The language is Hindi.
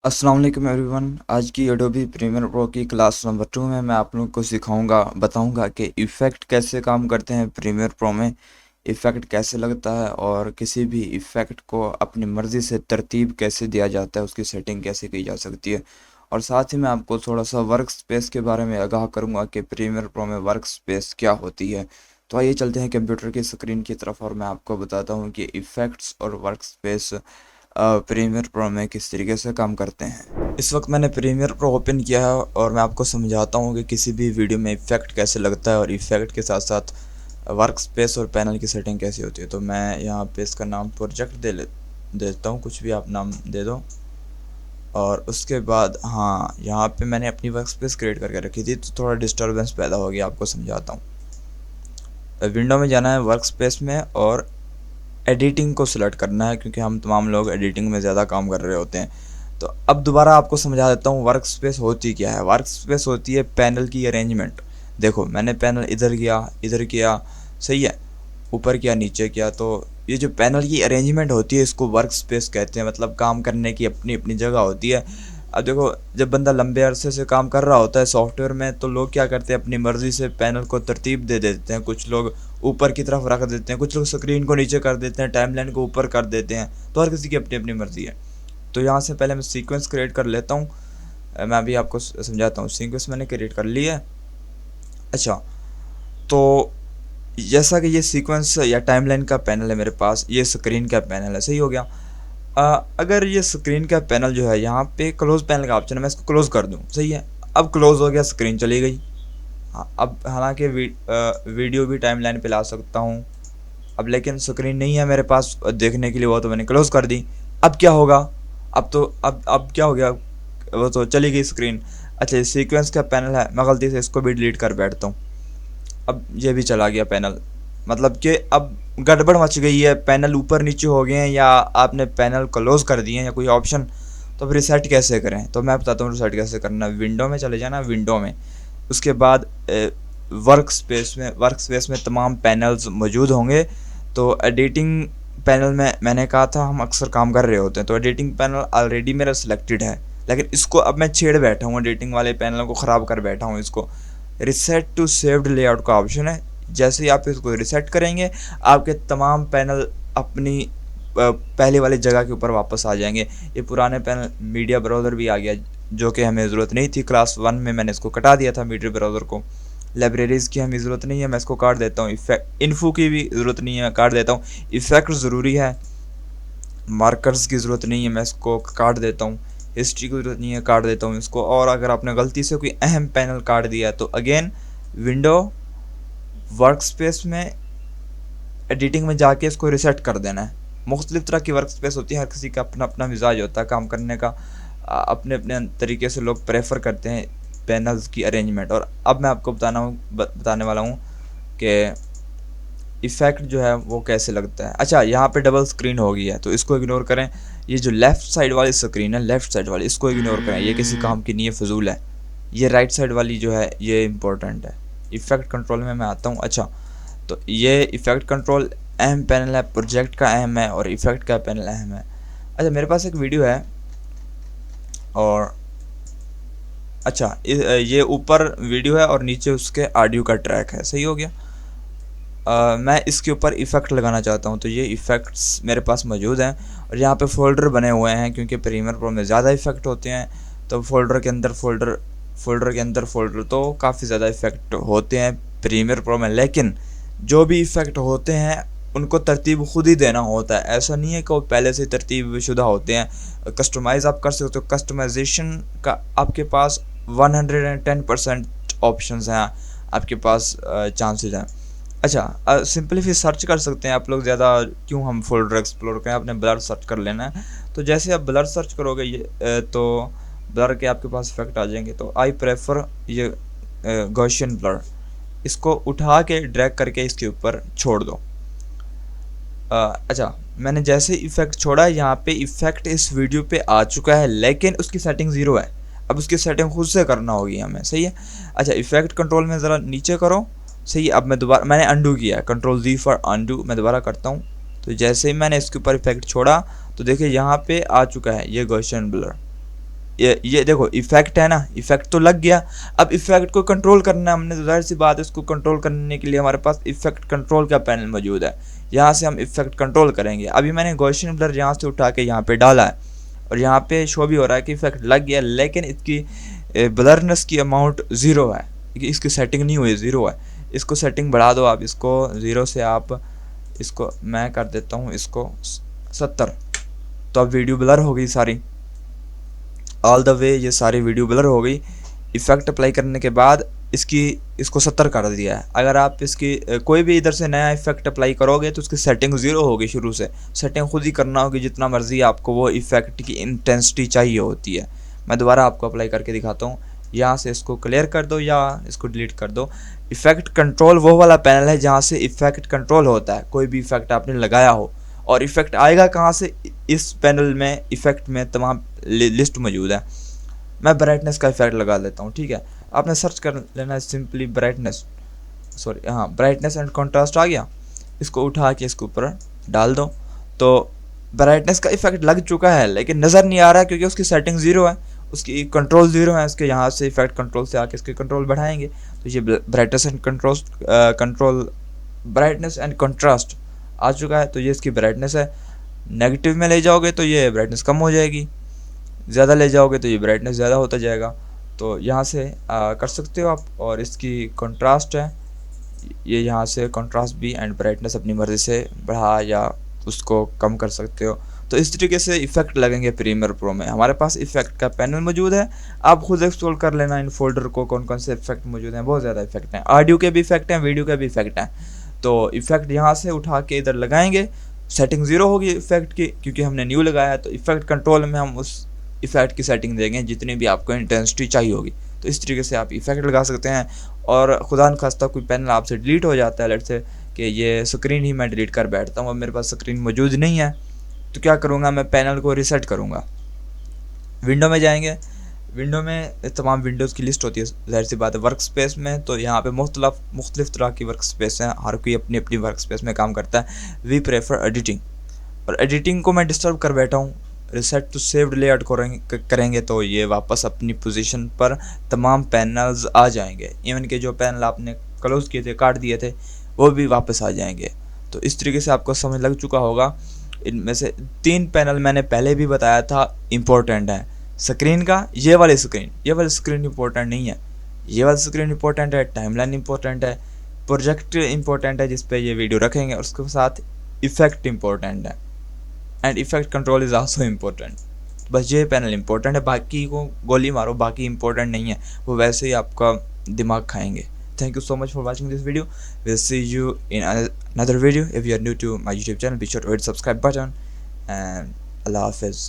अस्सलाम वालेकुम एवरीवन। आज की एडोबी प्रीमियर प्रो की क्लास नंबर 2 में मैं आप लोगों को सिखाऊंगा बताऊंगा कि इफ़ेक्ट कैसे काम करते हैं प्रीमियर प्रो में, इफ़ेक्ट कैसे लगता है और किसी भी इफ़ेक्ट को अपनी मर्ज़ी से तरतीब कैसे दिया जाता है, उसकी सेटिंग कैसे की जा सकती है। और साथ ही मैं आपको थोड़ा सा वर्क स्पेस के बारे में आगाह करूँगा कि प्रीमियर प्रो में वर्क स्पेस क्या होती है। तो आइए चलते हैं कंप्यूटर की स्क्रीन की तरफ और मैं आपको बताता हूँ कि इफ़ेक्ट्स और वर्क स्पेस प्रीमियर प्रो में किस तरीके से काम करते हैं। इस वक्त मैंने प्रीमियर प्रो ओपन किया है और मैं आपको समझाता हूँ कि किसी भी वीडियो में इफ़ेक्ट कैसे लगता है और इफ़ेक्ट के साथ साथ वर्क स्पेस और पैनल की सेटिंग कैसी होती है। तो मैं यहाँ पे इसका नाम प्रोजेक्ट देता हूँ, कुछ भी आप नाम दे दो। और उसके बाद हाँ, यहाँ पे मैंने अपनी वर्क स्पेस क्रिएट करके रखी थी, तो थोड़ा डिस्टर्बेंस पैदा हो गया, आपको समझाता हूँ। विंडो में जाना है, वर्क स्पेस में, और एडिटिंग को सिलेक्ट करना है क्योंकि हम तमाम लोग एडिटिंग में ज़्यादा काम कर रहे होते हैं। तो अब दोबारा आपको समझा देता हूँ वर्क स्पेस होती क्या है। वर्क स्पेस होती है पैनल की अरेंजमेंट। देखो, मैंने पैनल इधर किया, सही है, ऊपर किया, नीचे किया, तो ये जो पैनल की अरेंजमेंट होती है इसको वर्क स्पेस कहते हैं। मतलब काम करने की अपनी अपनी जगह होती है। अब देखो, जब बंदा लंबे अरसे से काम कर रहा होता है सॉफ्टवेयर में, तो लोग क्या करते हैं, अपनी मर्ज़ी से पैनल को तरतीब दे देते हैं। कुछ लोग ऊपर की तरफ रख देते हैं, कुछ लोग स्क्रीन को नीचे कर देते हैं, टाइमलाइन को ऊपर कर देते हैं। तो हर किसी की अपनी अपनी मर्ज़ी है। तो यहाँ से पहले मैं सीक्वेंस क्रिएट कर लेता हूँ। मैं अभी आपको समझाता हूँ। सीक्वेंस मैंने क्रिएट कर लिया है। अच्छा, तो जैसा कि ये सीक्वेंस या टाइमलाइन का पैनल है मेरे पास, ये स्क्रीन का पैनल है, सही हो गया। अगर ये स्क्रीन का पैनल जो है, यहाँ पे क्लोज पैनल का ऑप्शन है, मैं इसको क्लोज कर दूँ, सही है। अब क्लोज हो गया, स्क्रीन चली गई। हाँ, अब हालांकि वीडियो भी टाइमलाइन पे ला सकता हूँ अब, लेकिन स्क्रीन नहीं है मेरे पास देखने के लिए, वो तो मैंने क्लोज कर दी। अब क्या होगा, अब तो अब क्या हो गया, वो तो चली गई स्क्रीन। अच्छा, ये सीक्वेंस का पैनल है, मैं गलती से इसको भी डिलीट कर बैठता हूँ। अब ये भी चला गया पैनल। मतलब कि अब गड़बड़ मच गई है, पैनल ऊपर नीचे हो गए हैं या आपने पैनल क्लोज कर दिए हैं या कोई ऑप्शन। तो अब रिसेट कैसे करें, तो मैं बताता हूँ रिसेट कैसे करना। विंडो में चले जाना, विंडो में, उसके बाद वर्क स्पेस में तमाम पैनल्स मौजूद होंगे। तो एडिटिंग पैनल में मैंने कहा था हम अक्सर काम कर रहे होते हैं, तो एडिटिंग पैनल ऑलरेडी मेरा सिलेक्टेड है, लेकिन इसको अब मैं छेड़ बैठा हूँ, एडिटिंग वाले पैनल को ख़राब कर बैठा हूँ। इसको रिसेट टू सेव्ड लेआउट का ऑप्शन है। जैसे ही आप इसको रिसेट करेंगे, आपके तमाम पैनल अपनी पहले वाली जगह के ऊपर वापस आ जाएंगे। ये पुराने पैनल मीडिया ब्राउज़र भी आ गया, जो कि हमें ज़रूरत नहीं थी। क्लास 1 में मैंने इसको कटा दिया था मीडिया ब्राउज़र को। लाइब्रेरीज़ की हमें ज़रूरत नहीं है, मैं इसको काट देता हूँ। इन्फो की भी ज़रूरत नहीं है, काट देता हूँ। इफ़ेक्ट ज़रूरी है, मार्कर्स की ज़रूरत नहीं है, मैं इसको काट देता हूँ। हिस्ट्री की ज़रूरत नहीं है, काट देता हूँ इसको। और अगर आपने गलती से कोई अहम पैनल काट दिया है तो अगेन विंडो, वर्क स्पेस में, एडिटिंग में जाके इसको रिसेट कर देना है। मुख्तलिफ़ तरह की वर्क स्पेस होती है, हर किसी का अपना अपना मिजाज होता है काम करने का। अपने अपने तरीके से लोग प्रेफर करते हैं पैनल्स की अरेंजमेंट। और अब मैं आपको बताने वाला हूँ कि इफ़ेक्ट जो है वो कैसे लगता है। अच्छा, यहाँ पे डबल स्क्रीन हो गई है, तो इसको इग्नोर करें। ये जो लेफ़्ट साइड वाली स्क्रीन है, लेफ़्ट साइड वाली, इसको इग्नोर करें, ये किसी काम की नहीं है, फजूल है। ये राइट साइड वाली जो है ये इंपॉर्टेंट है। इफ़ेक्ट कंट्रोल में मैं आता हूँ। अच्छा, तो ये इफ़ेक्ट कंट्रोल अहम पैनल है, प्रोजेक्ट का अहम है और इफ़ेक्ट का पैनल अहम है। अच्छा, मेरे पास एक वीडियो है और अच्छा, ये ऊपर वीडियो है और नीचे उसके ऑडियो का ट्रैक है, सही हो गया। मैं इसके ऊपर इफ़ेक्ट लगाना चाहता हूँ, तो ये इफ़ेक्ट्स मेरे पास मौजूद हैं और यहाँ पे फ़ोल्डर बने हुए हैं क्योंकि प्रीमियर प्रो में ज़्यादा इफ़ेक्ट होते हैं। तो फ़ोल्डर के अंदर फ़ोल्डर तो काफ़ी ज़्यादा इफ़ेक्ट होते हैं प्रीमियर प्रो में। लेकिन जो भी इफ़ेक्ट होते हैं उनको तरतीब खुद ही देना होता है। ऐसा नहीं है कि वो पहले से तरतीब शुदा होते हैं। कस्टमाइज़ आप कर सकते हो, कस्टमाइजेशन का आपके पास 110% ऑप्शंस हैं, आपके पास चांसेस हैं। अच्छा, सिंपली सर्च कर सकते हैं आप लोग। ज़्यादा क्यों हम फोल्डर एक्सप्लोर करें, आपने ब्लर सर्च कर लेना है। तो जैसे आप ब्लर सर्च करोगे तो ब्लर के आपके पास इफेक्ट आ जाएंगे। तो आई प्रेफर ये गॉसियन ब्लर, इसको उठा के ड्रैग करके इसके ऊपर छोड़ दो। अच्छा, मैंने जैसे इफेक्ट छोड़ा, यहाँ पे इफेक्ट इस वीडियो पे आ चुका है, लेकिन उसकी सेटिंग 0 है। अब उसकी सेटिंग खुद से करना होगी हमें, सही है। अच्छा, इफेक्ट कंट्रोल में ज़रा नीचे करो, सही है। अब मैंने अंडू किया, कंट्रोल Z फॉर अंडू, मैं दोबारा करता हूँ। तो जैसे ही मैंने इसके ऊपर इफेक्ट छोड़ा तो देखिए यहाँ पे आ चुका है ये गॉसियन ब्लर, ये देखो इफेक्ट है ना, इफेक्ट तो लग गया। अब इफेक्ट को कंट्रोल करना है हमने, तो जाहिर सी बात है इसको कंट्रोल करने के लिए हमारे पास इफेक्ट कंट्रोल का पैनल मौजूद है। यहाँ से हम इफेक्ट कंट्रोल करेंगे। अभी मैंने गॉसियन ब्लर यहाँ से उठा के यहाँ पे डाला है और यहाँ पे शो भी हो रहा है कि इफेक्ट लग गया, लेकिन इसकी ब्लरनेस की अमाउंट ज़ीरो है, इसकी सेटिंग नहीं हुई, ज़ीरो है। इसको सेटिंग बढ़ा दो आप, इसको ज़ीरो से आप इसको मैं कर देता हूँ इसको 70। तो अब वीडियो ब्लर हो गई सारी, ऑल द वे ये सारी वीडियो ब्लर हो गई। इफेक्ट अप्लाई करने के बाद इसको 70 कर दिया है। अगर आप इसकी कोई भी इधर से नया इफेक्ट अप्लाई करोगे तो उसकी सेटिंग ज़ीरो होगी शुरू से। सेटिंग खुद ही करना होगी, जितना मर्जी आपको वो इफेक्ट की इंटेंसिटी चाहिए होती है। मैं दोबारा आपको अप्लाई करके दिखाता हूँ। यहाँ से इसको क्लियर कर दो या इसको डिलीट कर दो। इफेक्ट कंट्रोल वो वाला पैनल है जहाँ से इफेक्ट कंट्रोल होता है, कोई भी इफेक्ट आपने लगाया हो। और इफेक्ट आएगा कहाँ से, इस पैनल में इफेक्ट में तमाम लिस्ट मौजूद है। मैं ब्राइटनेस का इफेक्ट लगा लेता हूँ, ठीक है। आपने सर्च कर लेना है सिंपली ब्राइटनेस, सॉरी हाँ ब्राइटनेस एंड कंट्रास्ट आ गया। इसको उठा के इसके ऊपर डाल दो तो ब्राइटनेस का इफेक्ट लग चुका है, लेकिन नज़र नहीं आ रहा है क्योंकि उसकी सेटिंग ज़ीरो है, उसकी कंट्रोल ज़ीरो है। इसके यहाँ से इफेक्ट कंट्रोल से आके इसके कंट्रोल बढ़ाएंगे तो ये brightness and control brightness and contrast आ चुका है। तो ये इसकी ब्राइटनेस है। नेगेटिव में ले जाओगे तो ये ब्राइटनेस कम हो जाएगी, ज़्यादा ले जाओगे तो ये ब्राइटनेस ज़्यादा होता जाएगा। तो यहाँ से कर सकते हो आप। और इसकी कंट्रास्ट है, ये यहाँ से कंट्रास्ट भी एंड ब्राइटनेस अपनी मर्ज़ी से बढ़ा या उसको कम कर सकते हो। तो इस तरीके से इफ़ेक्ट लगेंगे प्रीमियर प्रो में। हमारे पास इफ़ेक्ट का पैनल मौजूद है, आप खुद एक्सप्लोर कर लेना इन फोल्डर को, कौन कौन से इफ़ेक्ट मौजूद हैं। बहुत ज़्यादा इफ़ेक्ट हैं, ऑडियो के भी इफ़ेक्ट हैं, वीडियो के भी इफ़ेक्ट हैं। तो इफ़ेक्ट यहाँ से उठा के इधर लगाएंगे। सेटिंग ज़ीरो होगी इफ़ेक्ट की क्योंकि हमने न्यू लगाया है। तो इफ़ेक्ट कंट्रोल में हम उस इफ़ेक्ट की सेटिंग देंगे जितनी भी आपको इंटेंसिटी चाहिए होगी। तो इस तरीके से आप इफ़ेक्ट लगा सकते हैं। और खुदा न खास्ता कोई पैनल आपसे डिलीट हो जाता है, लेट से कि ये स्क्रीन ही मैं डिलीट कर बैठता हूँ, अब मेरे पास स्क्रीन मौजूद नहीं है, तो क्या करूँगा, मैं पैनल को रीसेट करूँगा। विंडो में जाएंगे, विंडो में तमाम विंडोज़ की लिस्ट होती है, ज़ाहिर सी बात है। वर्क स्पेस में तो यहाँ पे मुख्तलिफ तरह की वर्क स्पेस हैं, हर कोई अपनी अपनी वर्क स्पेस में काम करता है। वी प्रेफर एडिटिंग, और एडिटिंग को मैं डिस्टर्ब कर बैठा हूँ। रिसेट टू सेव्ड लेआउट करेंगे तो ये वापस अपनी पोजीशन पर तमाम पैनल्स आ जाएंगे। इवन के जो पैनल आपने क्लोज किए थे, काट दिए थे, वो भी वापस आ जाएंगे। तो इस तरीके से आपको समझ लग चुका होगा। इनमें से 3 पैनल मैंने पहले भी बताया था इम्पोर्टेंट है। स्क्रीन का ये वाली स्क्रीन इम्पोर्टेंट नहीं है, ये वाली स्क्रीन इम्पोर्टेंट है। टाइमलाइन इम्पोर्टेंट है, प्रोजेक्ट इम्पोर्टेंट है जिस पे ये वीडियो रखेंगे, और उसके साथ इफ़ेक्ट इम्पोर्टेंट है and effect control is also important. बस ये पैनल इम्पोर्टेंट है, बाकी को गोली मारो, बाकी इम्पोर्टेंट नहीं है, वो वैसे ही आपका दिमाग खाएंगे। Thank you so much for watching this video. We'll see you in another video. If you are new to my YouTube channel, be sure to hit the subscribe button, and Allah Hafiz.